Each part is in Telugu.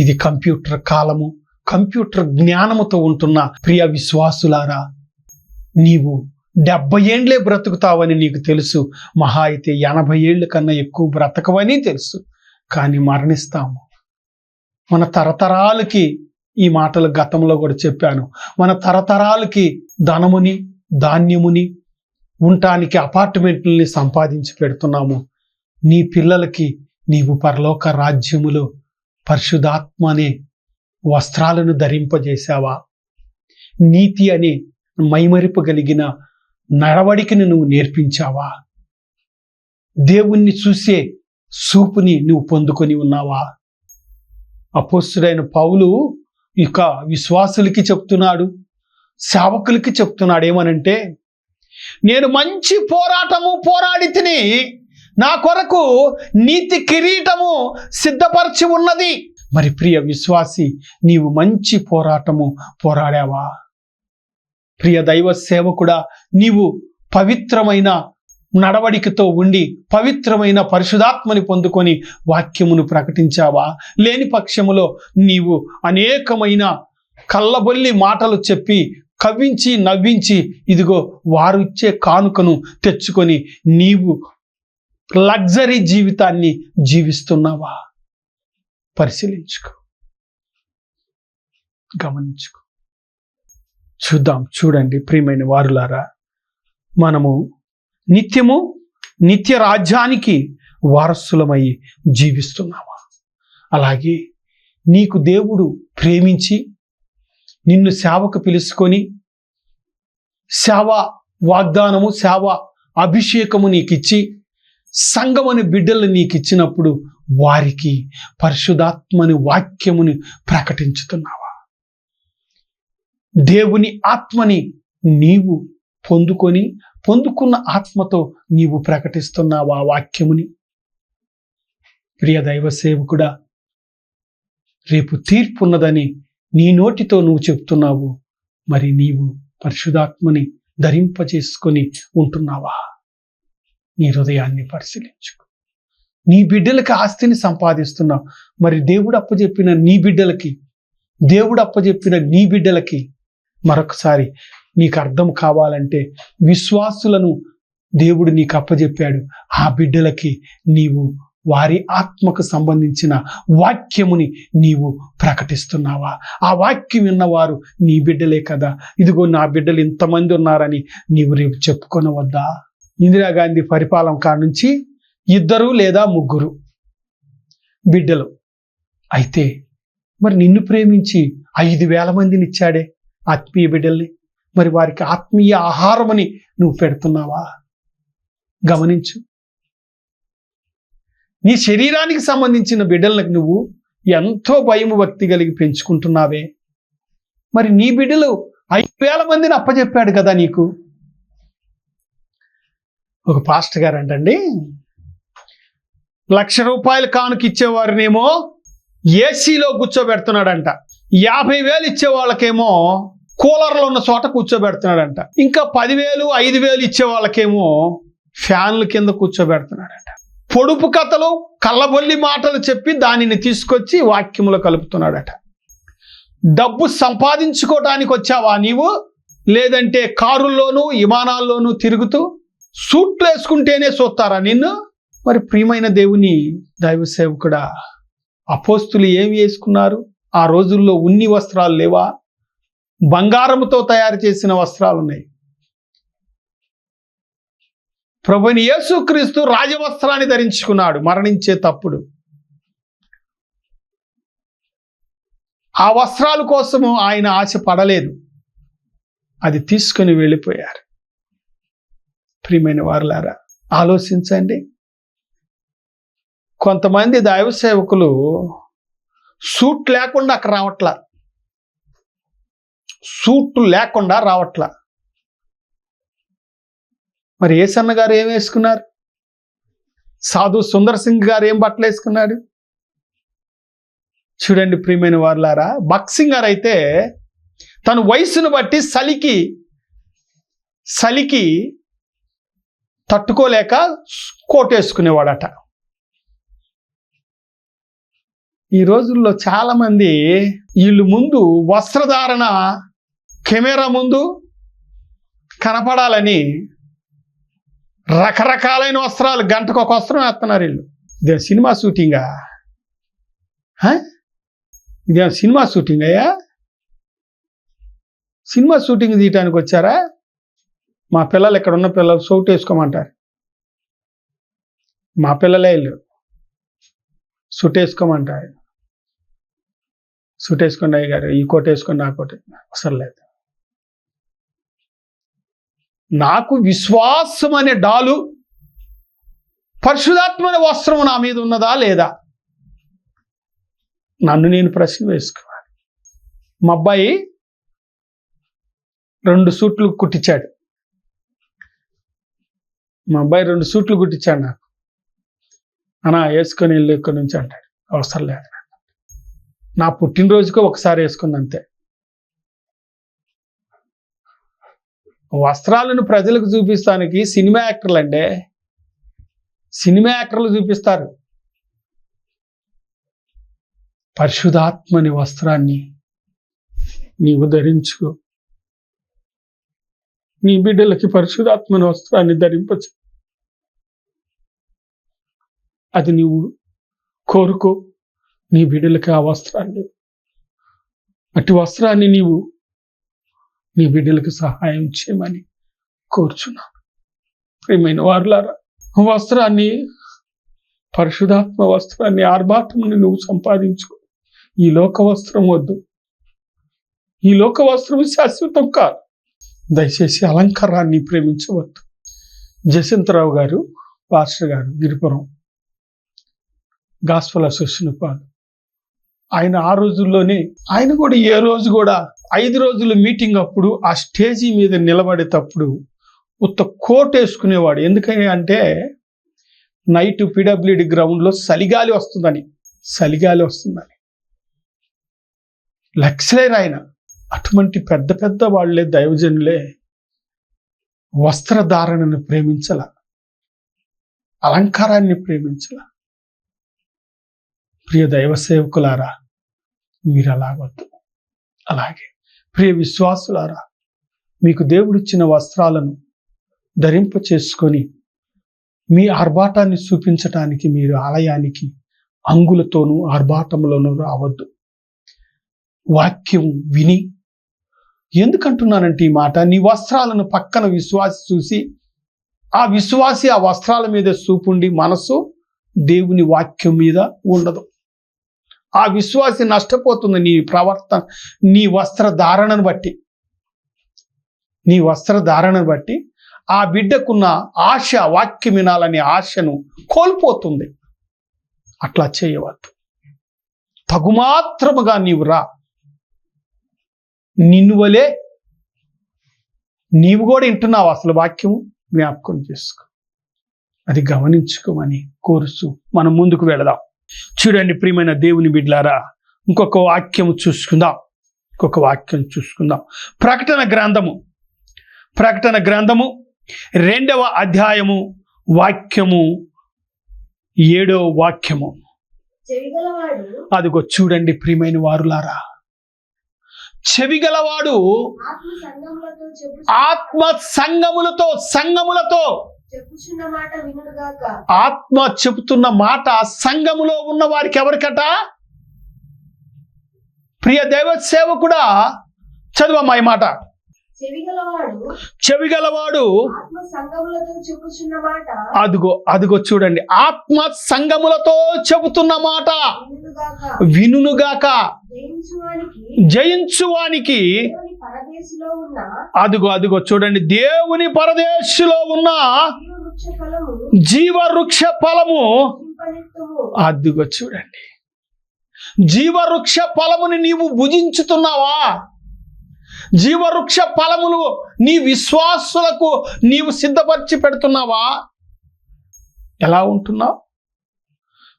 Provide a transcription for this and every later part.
ఇది కంప్యూటర్ కాలము. కంప్యూటర్ జ్ఞానముతో ఉంటున్న ప్రియ విశ్వాసులారా, నీవు 70 ఏండ్లే బ్రతుకుతావని నీకు తెలుసు. మహా అయితే 80 ఏళ్ళ కన్నా ఎక్కువ బ్రతకవని తెలుసు. కానీ మరణిస్తాము. మన తరతరాలకి, ఈ మాటలు గతంలో కూడా చెప్పాను, మన తరతరాలకి ధనముని ధాన్యముని ఉండటానికి అపార్ట్మెంట్లని సంపాదించి పెడుతున్నాము. నీ పిల్లలకి నీవు పరలోక రాజ్యములో పరిశుద్ధాత్మ అనే వస్త్రాలను ధరింపజేశావా? నీతి అనే మైమరిపగలిగిన నడవడికను నువ్వు నేర్పించావా? దేవుణ్ణి చూసే చూపుని నువ్వు పొందుకొని ఉన్నావా? అపోస్తుడైన పౌలు ఇక విశ్వాసులకి చెప్తున్నాడు, సేవకులకి చెప్తున్నాడు. ఏమనంటే, నేను మంచి పోరాటము పోరాడి తిని నా కొరకు నీతి కిరీటము సిద్ధపరచి ఉన్నది. మరి ప్రియ విశ్వాసి, నీవు మంచి పోరాటము పోరాడావా? ప్రియ దైవ సేవకుడా, నీవు పవిత్రమైన నడవడికతో ఉండి పవిత్రమైన పరిశుద్ధాత్మని పొందుకొని వాక్యమును ప్రకటించావా? లేని పక్షములో నీవు అనేకమైన కళ్ళబొల్లి మాటలు చెప్పి కవ్వించి నవ్వించి ఇదిగో వారు ఇచ్చే కానుకను తెచ్చుకొని నీవు లగ్జరీ జీవితాన్ని జీవిస్తున్నావా? పరిశీలించుకో, గమనించుకో. చూడండి ప్రియమైన వారులారా, మనము నిత్యము నిత్య రాజ్యానికి వారసులమై జీవిస్తున్నావా? అలాగే నీకు దేవుడు ప్రేమించి నిన్ను సేవకు పిలుచుకొని సేవ వాగ్దానము, సేవ అభిషేకము నీకిచ్చి సంఘమని బిడ్డలు నీకు ఇచ్చినప్పుడు వారికి పరిశుద్ధాత్మని వాక్యముని ప్రకటించుతున్నావా? దేవుని ఆత్మని నీవు పొందుకున్న ఆత్మతో నీవు ప్రకటిస్తున్నావా వాక్యముని? ప్రియ దైవ సేవకుడా, రేపు తీర్పున్నదని నీ నోటితో నువ్వు చెప్తున్నావు. మరి నీవు పరిశుద్ధాత్మని ధరింపచేసుకొని ఉంటున్నావా? నీ హృదయాన్ని పరిశీలించుకో. నీ బిడ్డలకి ఆస్తిని సంపాదిస్తున్నావు. మరి దేవుడు అప్పచెప్పిన నీ బిడ్డలకి మరొకసారి నీకు అర్థం కావాలంటే, విశ్వాసులను దేవుడు నీకు అప్పచెప్పాడు. ఆ బిడ్డలకి నీవు వారి ఆత్మకు సంబంధించిన వాక్యముని నీవు ప్రకటిస్తున్నావా? ఆ వాక్యం విన్నవారు నీ బిడ్డలే కదా. ఇదిగో నా బిడ్డలు ఇంతమంది ఉన్నారని నీవు రేపు చెప్పుకొనవద్దా? ఇందిరాగాంధీ పరిపాలన కాడ నుంచి 2 లేదా 3 బిడ్డలు అయితే, మరి నిన్ను ప్రేమించి 5,000 మందిని ఇచ్చాడే ఆత్మీయ బిడ్డల్ని. మరి వారికి ఆత్మీయ ఆహారమని నువ్వు పెడుతున్నావా? గమనించు. నీ శరీరానికి సంబంధించిన బిడ్డలకు నువ్వు ఎంతో భయము భక్తి కలిగి పెంచుకుంటున్నావే. మరి నీ బిడ్డలు 5,000 మందిని అప్పచెప్పాడు కదా నీకు. ఒక పాస్టర్ గారు అంటండి, ₹1,00,000 కానుక ఇచ్చేవారినేమో ఏసీలో కూర్చోబెడుతున్నాడంట. 50,000 ఇచ్చే వాళ్ళకేమో కూలర్లో ఉన్న చోట కూర్చోబెడుతున్నాడంట. ఇంకా 10,000 5,000 ఇచ్చే వాళ్ళకేమో ఫ్యాన్ల కింద కూర్చోబెడుతున్నాడంట. పొడుపు కథలు కళ్ళబొల్లి మాటలు చెప్పి దానిని తీసుకొచ్చి వాక్యములో కలుపుతున్నాడట. డబ్బు సంపాదించుకోవడానికి వచ్చావా నీవు? లేదంటే కారుల్లోనూ విమానాల్లోనూ తిరుగుతూ సూట్లు వేసుకుంటేనే చూస్తారా నిన్ను? మరి ప్రియమైన దేవుని దైవ సేవకుడా, అపోస్తులు ఏమి వేసుకున్నారు? ఆ రోజుల్లో ఉన్ని వస్త్రాలు లేవా? బంగారముతో తయారు చేసిన వస్త్రాలు ఉన్నాయి. ప్రభువైన యేసుక్రీస్తు రాజవస్త్రాన్ని ధరించుకున్నాడు మరణించేటప్పుడు. ఆ వస్త్రాల కోసము ఆయన ఆశ పడలేదు, అది తీసుకొని వెళ్ళిపోయారు. ప్రియమైన వారులారా, ఆలోచించండి. కొంతమంది దైవ సేవకులు సూట్ లేకుండా అక్కడ రావట్లా, సూట్లు లేకుండా రావట్లా. మరి ఏసన్న గారు ఏం వేసుకున్నారు? సాధు సుందర్ సింగ్ గారు ఏం బట్టలు వేసుకున్నాడు? చూడండి ప్రియమైన వారులారా, బక్సింగ్ గారు అయితే తన వయసును బట్టి చలికి తట్టుకోలేక కోట్ వేసుకునేవాడట. ఈ రోజుల్లో చాలా మంది వీళ్ళు ముందు వస్త్రధారణ కెమెరా ముందు కనపడాలని రకరకాలైన వస్త్రాలు, గంటకు ఒక వస్త్రం వేస్తున్నారు వీళ్ళు. ఇదే సినిమా షూటింగా? ఇదే సినిమా షూటింగ్ అయ్యా? సినిమా షూటింగ్ తీయటానికి వచ్చారా? మా పిల్లలు, ఇక్కడ ఉన్న పిల్లలు సోటు వేసుకోమంటారు. మా పిల్లలే వీళ్ళు సూట్ వేసుకోమంటారు. సూట్ వేసుకోండి అయ్య గారు, ఈ కోట వేసుకోండి, ఆ కోట అవసరం లేదు. నాకు విశ్వాసం అనే డాలు, పరిశుద్ధాత్మ అనే వస్త్రం నా మీద ఉన్నదా లేదా? నన్ను నేను ప్రశ్న వేసుకోవాలి. మా అబ్బాయి 2 సూట్లు కుట్టించాడు. నాకు. అన్నా వేసుకొని వెళ్ళు ఇక్కడి నుంచి అంటాడు. అవసరం లేదు, నా పుట్టినరోజుకు ఒకసారి వేసుకున్న అంతే. వస్త్రాలను ప్రజలకు చూపిస్తానికి సినిమా యాక్టర్లు అంటే సినిమా యాక్టర్లు చూపిస్తారు. పరిశుద్ధాత్మని వస్త్రాన్ని నీవు ధరించుకో. నీ బిడ్డలకి పరిశుద్ధాత్మని వస్త్రాన్ని ధరింపచ్చు. అది నీవు కోరుకో. నీ బిడ్డలకి ఆ వస్త్రాన్ని, అటు వస్త్రాన్ని నీవు నీ బిడ్డలకు సహాయం చేయమని కోరుచున్నాను. ప్రియమైన వారులారా, వస్త్రాన్ని, పరిశుద్ధాత్మ వస్త్రాన్ని, ఆర్భాటముని నువ్వు సంపాదించుకో. ఈ లోక వస్త్రం వద్దు. ఈ లోక వస్త్రం శాశ్వతం కాదు. దయచేసి అలంకారాన్ని ప్రేమించవద్దు. జసంతరావు గారు, పాస్టర్ గారు, గిరిపురం గాస్పల్ అసోసియేషన్ పాలు, ఆయన ఆ రోజుల్లోనే, ఆయన కూడా ఏ రోజు కూడా 5 రోజుల మీటింగ్ అప్పుడు ఆ స్టేజీ మీద నిలబడేటప్పుడు ఉత్త కోట్ వేసుకునేవాడు. ఎందుకని అంటే నైట్ పిడబ్ల్యూడి గ్రౌండ్లో చలిగాలి వస్తుందని. లెక్చరర్ ఆయన. అటువంటి పెద్ద పెద్ద వాళ్ళే, దైవజనులే వస్త్రధారణను ప్రేమించాల, అలంకారాన్ని ప్రేమించాల. ప్రియ దైవ సేవకులారా, మీరు అలాగొద్దు. అలాగే ప్రియ విశ్వాసులారా, మీకు దేవుడిచ్చిన వస్త్రాలను ధరింప చేసుకొని మీ ఆర్భాటాన్ని చూపించటానికి మీరు ఆలయానికి అంగులతోనూ ఆర్భాటంలోనూ రావద్దు. వాక్యం విని, ఎందుకంటున్నానంటే ఈ మాట, నీ వస్త్రాలను పక్కన విశ్వాసి చూసి ఆ విశ్వాసి ఆ వస్త్రాల మీద చూపుండి మనసు దేవుని వాక్యం మీద ఉండదు. ఆ విశ్వాసి నష్టపోతుంది నీ ప్రవర్తన, నీ వస్త్రధారణను బట్టి ఆ బిడ్డకున్న ఆశ, వాక్యం వినాలనే ఆశను కోల్పోతుంది. అట్లా చేయవద్దు. తగుమాత్రముగా నీవు రా. నిన్ను వలే నీవు కూడా వింటున్నావు. అసలు వాక్యము జ్ఞాపకం చేసుకో, అది గమనించుకోమని కోరుచు మనం ముందుకు వెళదాం. చూడండి ప్రియమైన దేవుని బిడ్డలారా, ఇంకొక వాక్యం చూసుకుందాం. ప్రకటన గ్రంథము 2వ అధ్యాయము వాక్యము 7వ వాక్యము. అదిగో చూడండి ప్రియమైన వారులారా, చెవిగలవాడు ఆత్మ సంగములతో ఆత్మ చెబుతున్న మాట సంఘములో ఉన్న వారికి ఎవరికట? ప్రియ దైవ సేవకుడా, చదువమ్మా ఈ మాట. చెవిగలవాడు అదిగో చూడండి, ఆత్మ సంగములతో చెబుతున్న మాట వినుగాక. జయించువానికి అదిగో చూడండి, దేవుని పరదేశులో ఉన్న జీవవృక్ష ఫలము. అదిగో చూడండి, జీవవృక్ష ఫలముని నీవు భుజించుతున్నావా? జీవవృక్ష ఫలములు నీ విశ్వాసులకు నీవు సిద్ధపరిచి పెడుతున్నావా? ఎలా ఉంటున్నావు?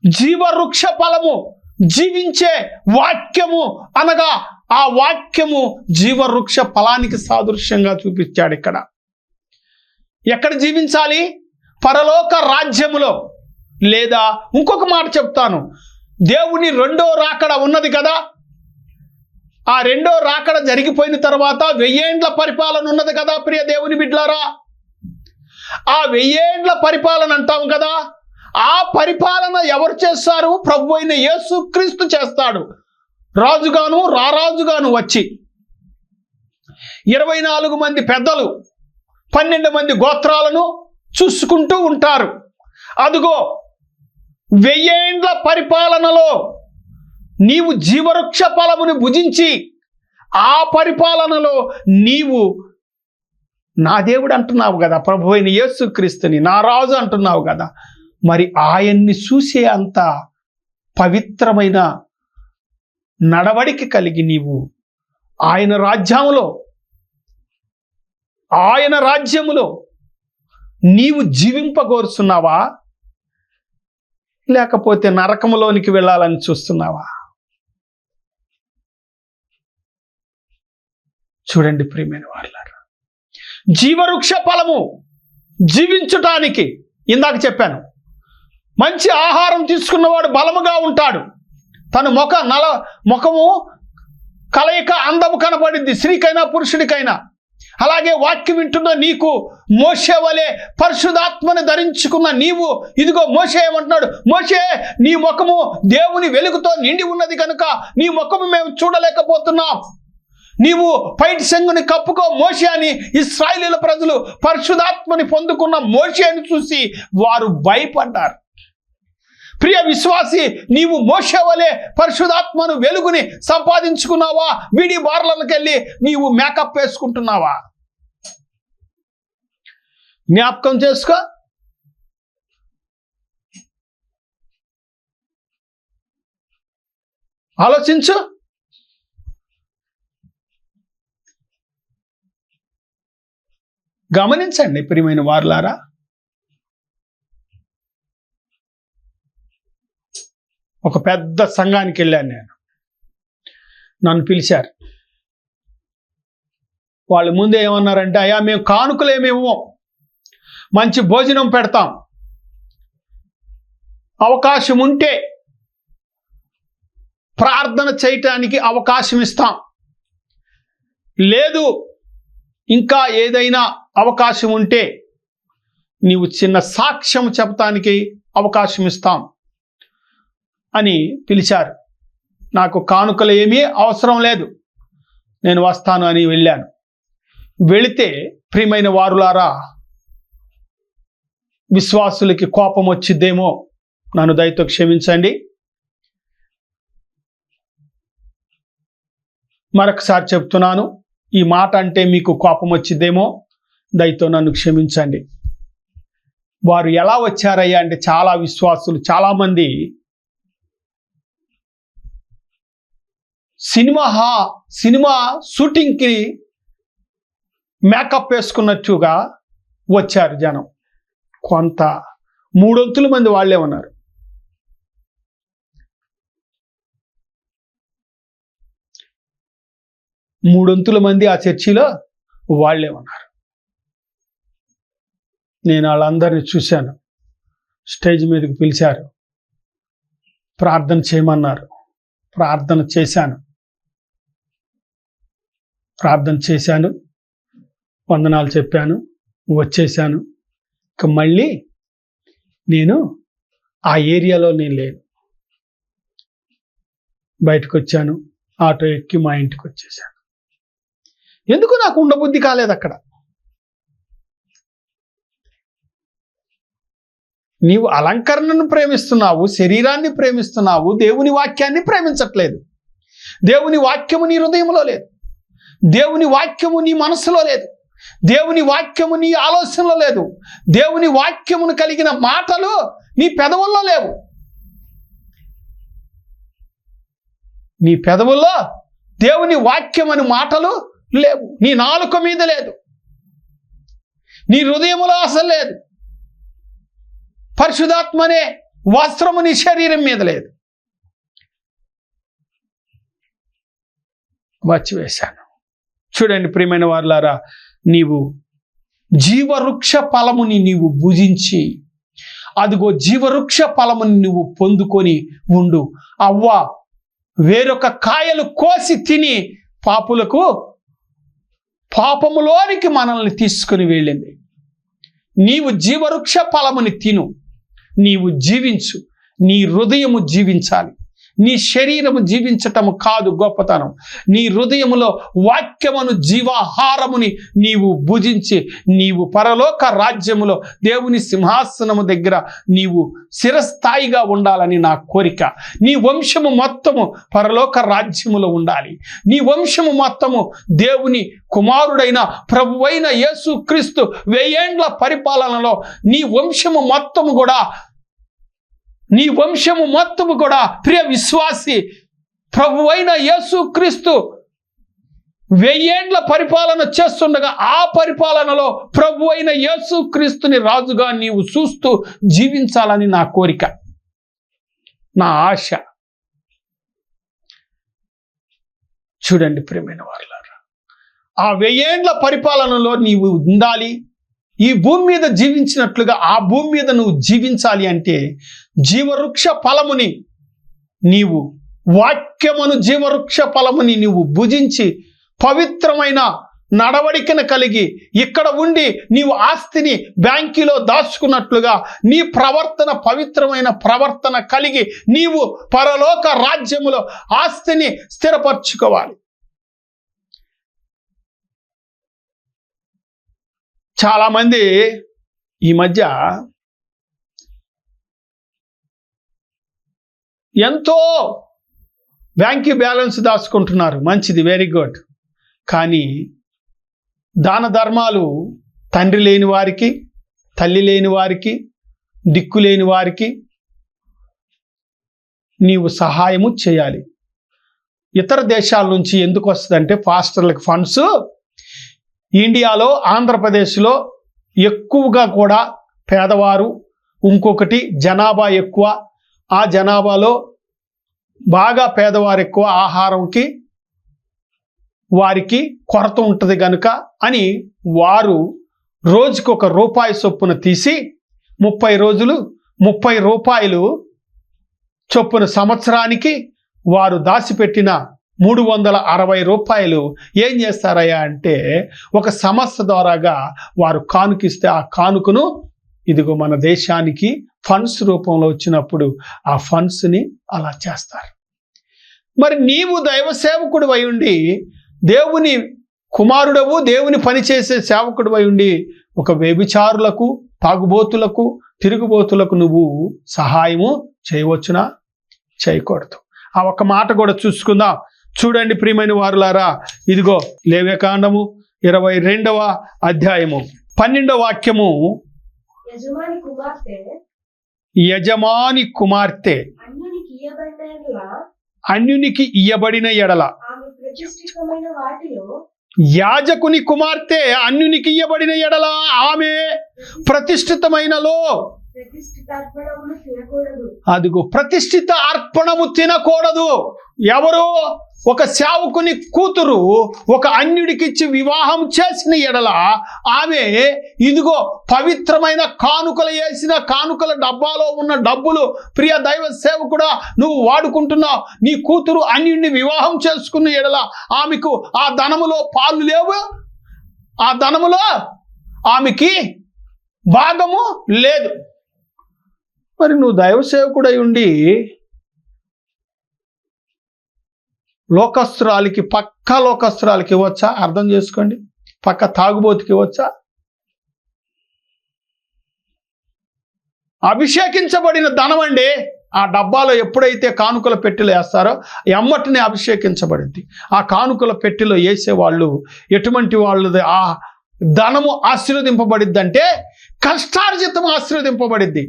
జీవవృక్ష ఫలము, జీవించే వాక్యము అనగా ఆ వాక్యము జీవవృక్ష ఫలానికి సాదృశ్యంగా చూపించాడు. ఎక్కడ జీవించాలి? పరలోక రాజ్యములో. లేదా ఇంకొక మాట చెప్తాను, దేవుని రెండో రాకడ ఉన్నది కదా, ఆ రెండో రాకడ జరిగిపోయిన తర్వాత 1000 ఏండ్ల పరిపాలన ఉన్నది కదా ప్రియ దేవుని బిడ్డలారా. ఆ 1000 ఏండ్ల పరిపాలన అంటాం కదా, ఆ పరిపాలన ఎవరు చేస్తారు? ప్రభు అయిన యేసుక్రీస్తు చేస్తాడు. రాజుగాను రారాజుగాను వచ్చి 24 మంది పెద్దలు 12 మంది గోత్రాలను చూసుకుంటూ ఉంటారు. అదుగో 1000 ఏండ్ల పరిపాలనలో నీవు జీవవృక్ష ఫలమును భుజించి ఆ పరిపాలనలో నీవు నా దేవుడు అంటున్నావు కదా, ప్రభు అయిన యేసుక్రీస్తుని నా రాజు అంటున్నావు కదా, మరి ఆయన్ని చూసే అంత పవిత్రమైన నడవడిక కలిగి నీవు ఆయన రాజ్యములో నీవు జీవింపగోరుస్తున్నావా, లేకపోతే నరకములోనికి వెళ్ళాలని చూస్తున్నావా? చూడండి ప్రియమైన వారలారా, జీవవృక్ష ఫలము జీవించటానికి ఇందాక చెప్పాను, మంచి ఆహారం తీసుకున్నవాడు బలముగా ఉంటాడు. తన ముఖము కలయిక అందము కనబడింది, స్త్రీకైనా పురుషుడికైనా. అలాగే వాక్యం వింటున్న నీకు మోషే వలె పరిశుద్ధాత్మని ధరించుకున్న నీవు, ఇదిగో మోషే ఏమంటున్నాడు, మోషే నీ ముఖము దేవుని వెలుగుతో నిండి ఉన్నది కనుక నీ ముఖము మేము చూడలేకపోతున్నాం, నీవు పైటి సెంగుని కప్పుకో మోషే అని ఇశ్రాయేలీయుల ప్రజలు పరిశుద్ధాత్మని పొందుకున్న మోషేని చూసి వారు భయపడ్డారు. ప్రియ విశ్వాసి, నీవు మోషే వలె పరిశుద్ధాత్మను వెలుగుని సంపాదించుకున్నావా? బీడీ బార్లకు వెళ్ళి నీవు మేకప్ వేసుకుంటున్నావా? జ్ఞాపకం చేసుకో. ఆలోచించు. గమనించండి ప్రియమైన వారలారా, ఒక పెద్ద సంఘానికి వెళ్ళాను నేను. నన్ను పిలిచారు. వాళ్ళు ముందే ఏమన్నారంటే, అయ్యా మేము కానుకలేమేమో, మంచి భోజనం పెడతాం, అవకాశం ఉంటే ప్రార్థన చేయటానికి అవకాశం ఇస్తాం, లేదు ఇంకా ఏదైనా అవకాశం ఉంటే నీవు చిన్న సాక్ష్యం చెప్పటానికి అవకాశం ఇస్తాం అని పిలిచారు. నాకు కానుకలు ఏమీ అవసరం లేదు, నేను వస్తాను అని వెళ్ళాను. వెళితే ప్రియమైన వారులారా, విశ్వాసులకి కోపం వచ్చిద్దేమో, నన్ను దయతో క్షమించండి. మరొకసారి చెప్తున్నాను, ఈ మాట అంటే మీకు కోపం వచ్చిద్దేమో, దయతో నన్ను క్షమించండి. వారు ఎలా వచ్చారయ్యా అంటే, చాలా విశ్వాసులు, చాలామంది సినిమా షూటింగ్కి మేకప్ వేసుకున్నట్టుగా వచ్చారు జనం. కొంత 3 మంది వాళ్ళే ఉన్నారు. మూడొంతుల మంది ఆ చర్చిలో వాళ్ళే ఉన్నారు. నేను వాళ్ళందరినీ చూశాను. స్టేజ్ మీదకి పిలిచారు, ప్రార్థన చేయమన్నారు. ప్రార్థన చేశాను, వందనాలు చెప్పాను, వచ్చేసాను. ఇక మళ్ళీ నేను ఆ ఏరియాలో నేను లేను, బయటకు వచ్చాను, ఆటో ఎక్కి మా ఇంటికి వచ్చేసాను. ఎందుకు నాకు ఉండబుద్ధి కాలేదు అక్కడ. నీవు అలంకరణను ప్రేమిస్తున్నావు, శరీరాన్ని ప్రేమిస్తున్నావు, దేవుని వాక్యాన్ని ప్రేమించట్లేదు. దేవుని వాక్యము నీ హృదయంలో లేదు, దేవుని వాక్యము నీ మనసులో లేదు, దేవుని వాక్యము నీ ఆలోచనలో లేదు, దేవుని వాక్యమును కలిగిన మాటలు నీ పెదవుల్లో లేవు. నీ పెదవుల్లో దేవుని వాక్యం అని మాటలు లేవు, నీ నాలుక మీద లేదు, నీ హృదయములో అసలు లేదు. పరిశుద్ధాత్మనే వస్త్రము నీ శరీరం మీద లేదు. వచ్చివేశాను. చూడండి ప్రియమైన వారులారా, నీవు జీవవృక్ష ఫలముని నీవు భుజించి అదిగో జీవవృక్ష ఫలముని నువ్వు పొందుకొని ఉండు. అవ్వ వేరొక కాయలు కోసి తిని పాపములోనికి మనల్ని తీసుకుని వెళ్ళింది. నీవు జీవవృక్ష ఫలముని తిను, నీవు జీవించు. నీ హృదయము జీవించాలి. నీ శరీరము జీవించటము కాదు గొప్పతనం. నీ హృదయములో వాక్యమును జీవాహారముని నీవు భుజించి నీవు పరలోక రాజ్యములో దేవుని సింహాసనము దగ్గర నీవు చిరస్థాయిగా ఉండాలని నా కోరిక. నీ వంశము మొత్తము పరలోక రాజ్యములో ఉండాలి. నీ వంశము మొత్తము దేవుని కుమారుడైన ప్రభువైన యేసుక్రీస్తు 1000 ఏండ్ల పరిపాలనలో నీ వంశము మొత్తము కూడా ప్రియ విశ్వాసి, ప్రభువైన యేసుక్రీస్తు 1000 ఏండ్ల పరిపాలన చేస్తుండగా ఆ పరిపాలనలో ప్రభువైన యేసుక్రీస్తుని రాజుగా నీవు చూస్తూ జీవించాలని నా కోరిక, నా ఆశ. చూడండి ప్రియమైన వారులారా, ఆ 1000 ఏండ్ల పరిపాలనలో నీవు ఉండాలి. ఈ భూమి మీద జీవించినట్లుగా ఆ భూమి మీద నువ్వు జీవించాలి అంటే జీవవృక్ష ఫలముని నీవు వాక్యమును జీవవృక్ష ఫలముని నీవు భుజించి పవిత్రమైన నడవడికను కలిగి ఇక్కడ ఉండి నీవు ఆస్తిని బ్యాంకులో దాచుకున్నట్లుగా నీ ప్రవర్తన పవిత్రమైన ప్రవర్తన కలిగి నీవు పరలోక రాజ్యములో ఆస్తిని స్థిరపరచుకోవాలి. చాలామంది ఈ మధ్య ఎంతో బ్యాంక్ బ్యాలెన్స్ దాచుకుంటున్నారు, మంచిది, వెరీ గుడ్. కానీ దాన ధర్మాలు తండ్రి లేని వారికి, తల్లి లేని వారికి, దిక్కు లేని వారికి నీవు సహాయము చేయాలి. ఇతర దేశాల నుంచి ఎందుకు వస్తుందంటే పాస్టర్లకు ఫండ్స్ ఇండియాలో, ఆంధ్రప్రదేశ్లో ఎక్కువగా కూడా పేదవారు, ఇంకొకటి జనాభా ఎక్కువ, ఆ జనాభాలో బాగా పేదవారు ఎక్కువ, ఆహారంకి వారికి కొరత ఉంటుంది కనుక అని వారు రోజుకి ₹1 చొప్పున తీసి 30 రోజులు 30 రూపాయలు చొప్పున సంవత్సరానికి వారు దాచిపెట్టిన ₹360 ఏం చేస్తారయ్యా అంటే ఒక సంస్థ ద్వారాగా వారు కానుకిస్తే ఆ కానుకను ఇదిగో మన దేశానికి ఫండ్స్ రూపంలో వచ్చినప్పుడు ఆ ఫండ్స్ని అలా చేస్తారు. మరి నీవు దైవ సేవకుడు అయి ఉండి, దేవుని కుమారుడవు, దేవుని పనిచేసే సేవకుడు అయి ఉండి ఒక వ్యభిచారులకు, తాగుబోతులకు, తిరుగుబోతులకు నువ్వు సహాయము చేయవచ్చునా? చేయకూడదు. ఆ ఒక్క మాట కూడా చూసుకుందాం. చూడండి ప్రియమైన వారులారా, ఇదిగో లేవ్యకాండము 22వ అధ్యాయము 12వ వాక్యము. యజమాని కుమార్తె అన్యునికి ఇయ్యబడిన ఎడల, యాజకుని కుమార్తె అన్యునికి ఇయ్యబడిన ఎడల ఆమె ప్రతిష్ఠితమైనలో, అదిగో ప్రతిష్ఠిత అర్పణము తినకూడదు. ఎవరు? ఒక సేవకుని కూతురు ఒక అన్యుడికిచ్చి వివాహం చేసిన ఎడల ఆమె ఇదిగో పవిత్రమైన కానుకలు వేసిన కానుకల డబ్బాలో ఉన్న డబ్బులు, ప్రియ దైవ సేవకుడా నువ్వు వాడుకుంటున్నావు. నీ కూతురు అన్యుడిని వివాహం చేసుకున్న ఎడల ఆమెకు ఆ ధనములో పాలు లేవు, ఆ ధనములో ఆమెకి భాగము లేదు. మరి నువ్వు దైవ సేవకుడై ఉండి లోకస్తురాలికి, పక్క లోకస్తురాలికి ఇవ్వచ్చా? అర్థం చేసుకోండి. పక్క తాగుబోతుకి ఇవ్వచ్చా? అభిషేకించబడిన ధనం అండి. ఆ డబ్బాలో ఎప్పుడైతే కానుకల పెట్టెలు వేస్తారో ఎమ్మటినే అభిషేకించబడింది. ఆ కానుకల పెట్టెలో వేసేవాళ్ళు ఎటువంటి వాళ్ళు? ఆ ధనము ఆశీర్వదింపబడిద్ది అంటే కష్టార్జితం ఆశీర్వదింపబడిద్ది.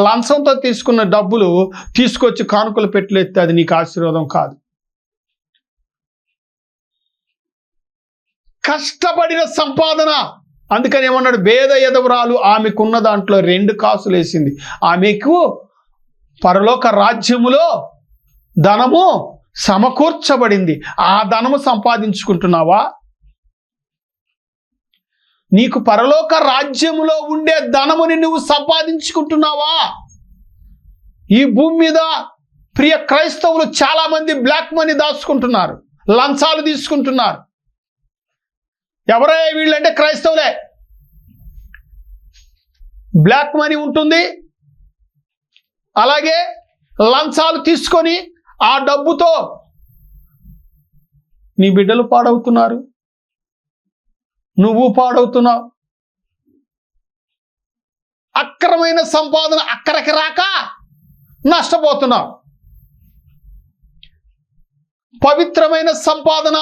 లంచంతో తీసుకున్న డబ్బులు తీసుకొచ్చి కానుకల పెట్టెలు ఎత్తే అది నీకు ఆశీర్వాదం కాదు. కష్టపడిన సంపాదన. అందుకని ఏమన్నాడు? భేద యదవరాలు ఆమెకున్న దాంట్లో 2 కాసులు వేసింది. ఆమెకు పరలోక రాజ్యములో ధనము సమకూర్చబడింది. ఆ ధనము సంపాదించుకుంటున్నావా? నీకు పరలోక రాజ్యములో ఉండే ధనముని నువ్వు సంపాదించుకుంటున్నావా? ఈ భూమి మీద ప్రియ క్రైస్తవులు చాలా మంది బ్లాక్ మనీ దాచుకుంటున్నారు, లంచాలు తీసుకుంటున్నారు. ఎవరే వీళ్ళంటే క్రైస్తవులే. బ్లాక్ మనీ ఉంటుంది, అలాగే లంచాలు తీసుకొని ఆ డబ్బుతో నీ బిడ్డలు పాడవుతున్నారు, నువ్వు పాడవుతున్నావు. అక్రమైన సంపాదన అక్కడికి రాక నష్టపోతున్నావు. పవిత్రమైన సంపాదన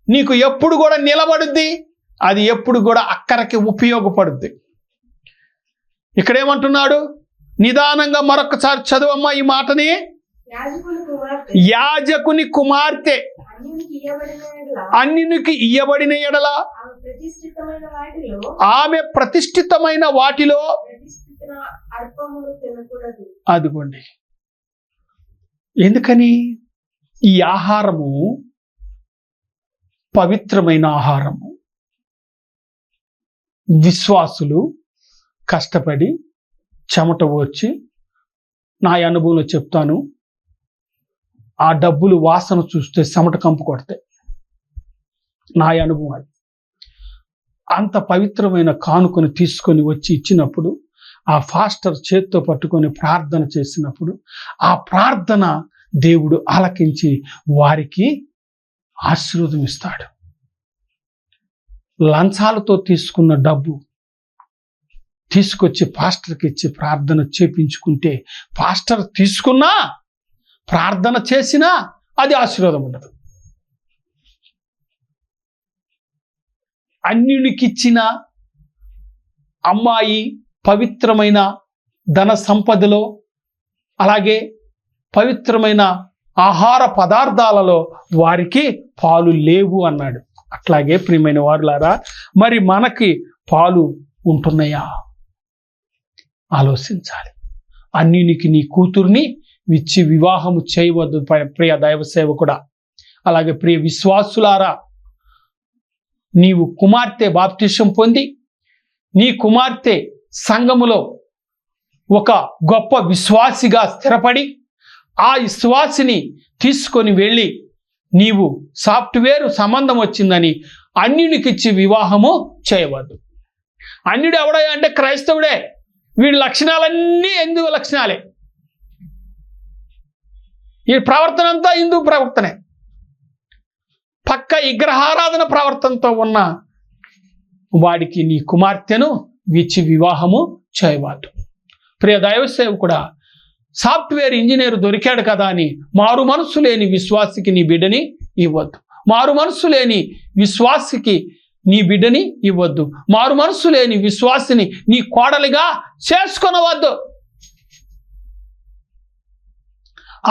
నీకు ఎప్పుడు కూడా నిలబడుద్ది, అది ఎప్పుడు కూడా అక్కడికి ఉపయోగపడుద్ది. ఇక్కడేమంటున్నాడు? నిదానంగా మరొకసారి చదువమ్మా ఈ మాటని. యాజకుని కుమార్తె అన్యునికి ఇయ్యబడిన ఎడల ఆమె ప్రతిష్ఠితమైన వాటిలో అదిగోండి. ఎందుకని? ఈ ఆహారము పవిత్రమైన ఆహారము. విశ్వాసులు కష్టపడి చెమట వచ్చి, నా అనుభవంలో చెప్తాను, ఆ డబ్బులు వాసన చూస్తే చెమట కంపు కొడతాయి. నా అనుభవం అది. అంత పవిత్రమైన కానుకను తీసుకొని వచ్చి ఇచ్చినప్పుడు, ఆ ఫాస్టర్ చేత్తో పట్టుకొని ప్రార్థన చేసినప్పుడు, ఆ ప్రార్థన దేవుడు ఆలకించి వారికి ఆశీర్వాదం ఇస్తాడు. లంచాలతో తీసుకున్న డబ్బు తీసుకొచ్చి పాస్టర్కి ఇచ్చి ప్రార్థన చేపించుకుంటే, పాస్టర్ తీసుకున్నా ప్రార్థన చేసినా అది ఆశీర్వాదం ఉండదు. అన్యునికిచ్చిన అమ్మాయి పవిత్రమైన ధన సంపదలో, అలాగే పవిత్రమైన ఆహార పదార్థాలలో వారికి పాలు లేవు అన్నాడు. అట్లాగే ప్రియమైన వారులారా, మరి మనకి పాలు ఉంటున్నాయా? ఆలోచించాలి. అన్యునికి నీ కూతుర్ని ఇచ్చి వివాహము చేయవద్దు ప్రియ దైవ సేవకుడా. అలాగే ప్రియ విశ్వాసులారా, నీవు కుమార్తె బాప్తిసం పొంది నీ కుమార్తె సంఘములో ఒక గొప్ప విశ్వాసిగా స్థిరపడి, ఆ విశ్వాసిని తీసుకొని వెళ్ళి నీవు సాఫ్ట్వేర్ సంబంధం వచ్చిందని అన్యునికిచ్చి వివాహము చేయవద్దు. అన్యుడు ఎవడో అంటే క్రైస్తవుడే. వీడి లక్షణాలన్నీ హిందూ లక్షణాలే. ఈ ప్రవర్తన అంతా హిందూ ప్రవర్తనే. పక్క విగ్రహారాధన ప్రవర్తనతో ఉన్న వాడికి నీ కుమార్తెను ఇచ్చి వివాహము చేయవద్దు. ప్రియ దైవ సేవకుడా, సాఫ్ట్వేర్ ఇంజనీర్ దొరికాడు కదా అని మారు మనసు లేని విశ్వాసికి నీ బిడ్డని ఇవ్వద్దు. మారు మనసు లేని విశ్వాసికి నీ బిడ్డని ఇవ్వద్దు. మారు మనసు లేని విశ్వాసిని నీ కోడలిగా చేసుకొనవద్దు.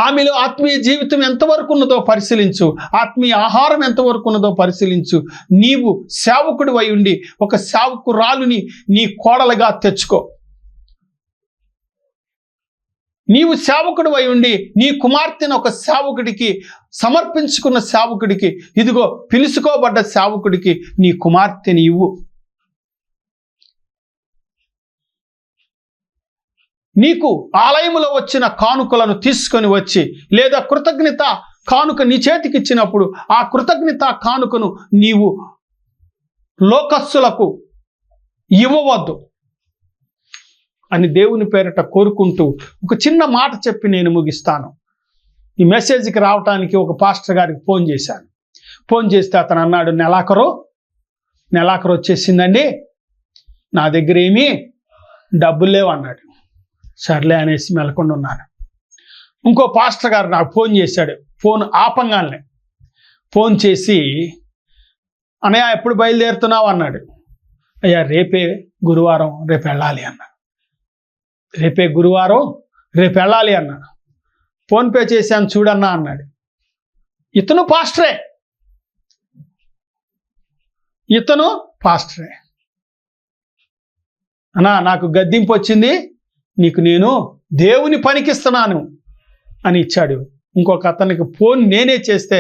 ఆమెలో ఆత్మీయ జీవితం ఎంతవరకు ఉన్నదో పరిశీలించు. ఆత్మీయ ఆహారం ఎంతవరకు ఉన్నదో పరిశీలించు. నీవు సేవకుడు అయి ఉండి ఒక సేవకురాలుని నీ కోడలుగా తెచ్చుకో. నీవు సేవకుడు అయి ఉండి నీ కుమార్తెను ఒక సేవకుడికి సమర్పించుకున్న సేవకుడికి, ఇదిగో పిలుచుకోబడ్డ సేవకుడికి నీ కుమార్తెని ఇవ్వు. నీకు ఆలయములో వచ్చిన కానుకలను తీసుకొని వచ్చి, లేదా కృతజ్ఞత కానుక నీ చేతికి ఇచ్చినప్పుడు ఆ కృతజ్ఞత కానుకను నీవు లోకస్సులకు ఇవ్వవద్దు అని దేవుని పేరిట కోరుకుంటూ ఒక చిన్న మాట చెప్పి నేను ముగిస్తాను. ఈ మెసేజ్కి రావటానికి ఒక పాస్టర్ గారికి ఫోన్ చేశాను. ఫోన్ చేస్తే అతను అన్నాడు, నెలాఖరు వచ్చేసిందండి, నా దగ్గర ఏమీ డబ్బులు లేవు అన్నాడు. సర్లే అనేసి మెలకుండా ఉన్నాను. ఇంకో పాస్టర్ గారు నాకు ఫోన్ చేశాడు. ఫోన్ ఆపంగానే ఫోన్ చేసి, అన్నయ్య ఎప్పుడు బయలుదేరుతున్నావు అన్నాడు. అయ్యా రేపే గురువారం, రేపు వెళ్ళాలి అన్నా. రేపే గురువారం, రేపు వెళ్ళాలి అన్నా. ఫోన్పే చేశాను చూడన్నా అన్నాడు. ఇతను పాస్టరే. అన్నా నాకు గద్దింపు వచ్చింది, నీకు నేను దేవుని పనికిస్తున్నాను అని ఇచ్చాడు. ఇంకొక అతనికి ఫోన్ నేనే చేస్తే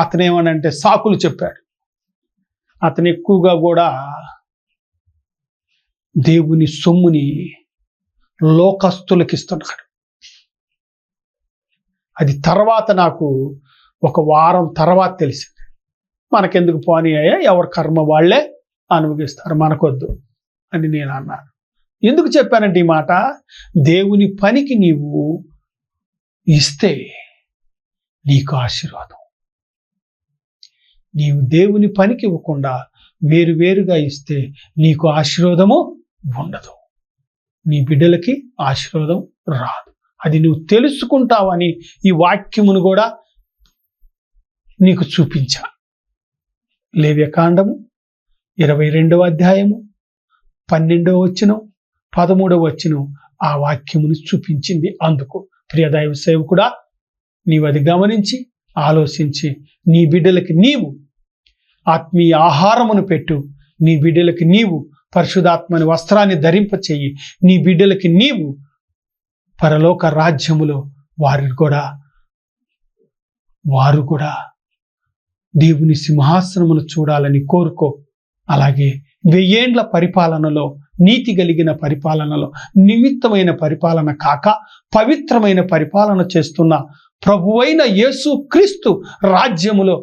అతను ఏమనంటే సాకులు చెప్పాడు. అతను ఎక్కువగా కూడా దేవుని సొమ్ముని లోకస్తులకు ఇస్తున్నాడు. అది తర్వాత నాకు ఒక వారం తర్వాత తెలిసింది. మనకెందుకు పోనీ అయ్యా, ఎవరి కర్మ వాళ్ళే అనుభవిస్తారు, మనకొద్దు అని నేను అన్నాను. ఎందుకు చెప్పానంటే ఈ మాట, దేవుని పనికి నీవు ఇస్తే నీకు ఆశీర్వాదం. నీవు దేవుని పనికి ఇవ్వకుండా వేరువేరుగా ఇస్తే నీకు ఆశీర్వాదము ఉండదు, నీ బిడ్డలకి ఆశీర్వాదం రాదు. అది నువ్వు తెలుసుకుంటావని ఈ వాక్యమును కూడా నీకు చూపించా. లేవ్యకాండము 22వ అధ్యాయము 12వ వచనం 13వ వచనం ఆ వాక్యమును చూపించింది. అందుకు ప్రియ దైవ సేవకుడా, నీవు అది గమనించి ఆలోచించి నీ బిడ్డలకి నీవు ఆత్మీయ ఆహారమును పెట్టు. నీ బిడ్డలకి నీవు పరిశుద్ధాత్మని వస్త్రాన్ని ధరింపచేయి. నీ బిడ్డలకి నీవు పరలోక రాజ్యములో వారు కూడా దేవుని సింహాసనమును చూడాలని కోరుకో. అలాగే 1000 ఏండ్ల పరిపాలనలో, నీతి కలిగిన పరిపాలనలో, నిమిత్తమైన పరిపాలన కాక పవిత్రమైన పరిపాలన చేస్తున్న ప్రభువైన యేసు క్రీస్తు రాజ్యములో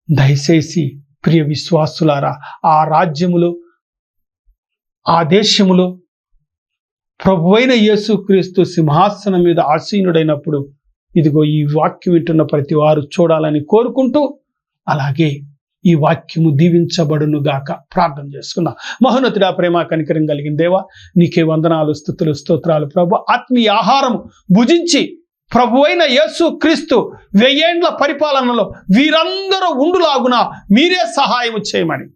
దయచేసి ప్రియ విశ్వాసులారా, ఆ రాజ్యములో, ఆ దేశములో ప్రభువైన యేసు క్రీస్తు సింహాసనం మీద ఆసీనుడైనప్పుడు ఇదిగో ఈ వాక్యం వింటున్న ప్రతి వారు చూడాలని కోరుకుంటూ, అలాగే ఈ వాక్యము దీవించబడును గాక ప్రార్థన చేసుకుందాం. మహోన్నతుడా, ప్రేమ కనికరం కలిగిన దేవా, నీకే వందనాలు, స్తుతులు, స్తోత్రాలు. ప్రభు, ఆత్మీయ ఆహారము భుజించి ప్రభువైన యేసు క్రీస్తు 1000 ఏండ్ల పరిపాలనలో వీరందరూ ఉండులాగున మీరే సహాయం చేయమని,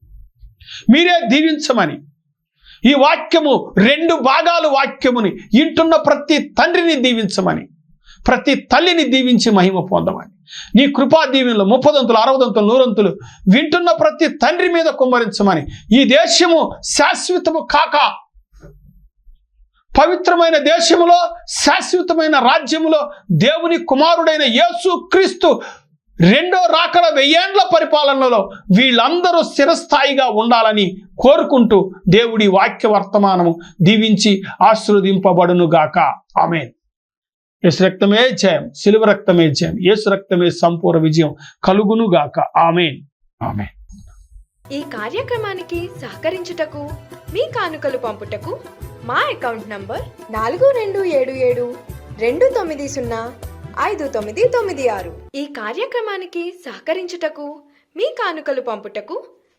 మీరే దీవించమని, ఈ వాక్యము 2 భాగాలు వాక్యముని ఇంటున్న ప్రతి తండ్రిని దీవించమని, ప్రతి తల్లిని దీవించి మహిమ పొందమని, నీ కృపా దీవెనలు 30 60 100 వింటున్న ప్రతి తండ్రి మీద కుమ్మరించమని, ఈ దేశము శాశ్వతము కాక పవిత్రమైన దేశములో, శాశ్వతమైన రాజ్యములో దేవుని కుమారుడైన యేసు క్రీస్తు 2వ రాకడ 1000 ఏండ్ల పరిపాలనలో వీళ్ళందరూ స్థిరస్థాయిగా ఉండాలని కోరుకుంటూ దేవుడి వాక్య వర్తమానము దీవించి ఆశీర్వదింపబడును గాక. ఆమేన్. యేసు రక్తమే జయం, సిలువ రక్తమే జయం, యేసు రక్తమే సంపూర్ణ విజయం కలుగును గాక. ఆమేన్. ఆమేన్. ఈ కార్యక్రమానికి సహకరించుటకు, మీ కానుకలు పంపుటకు మా అకౌంట్ నంబర్ 427729059996. ఈ కార్యక్రమానికి సహకరించుటకు, మీ కానుకలు పంపుటకు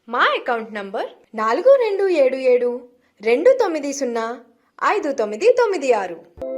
మా అకౌంట్ నంబర్ 427729059996.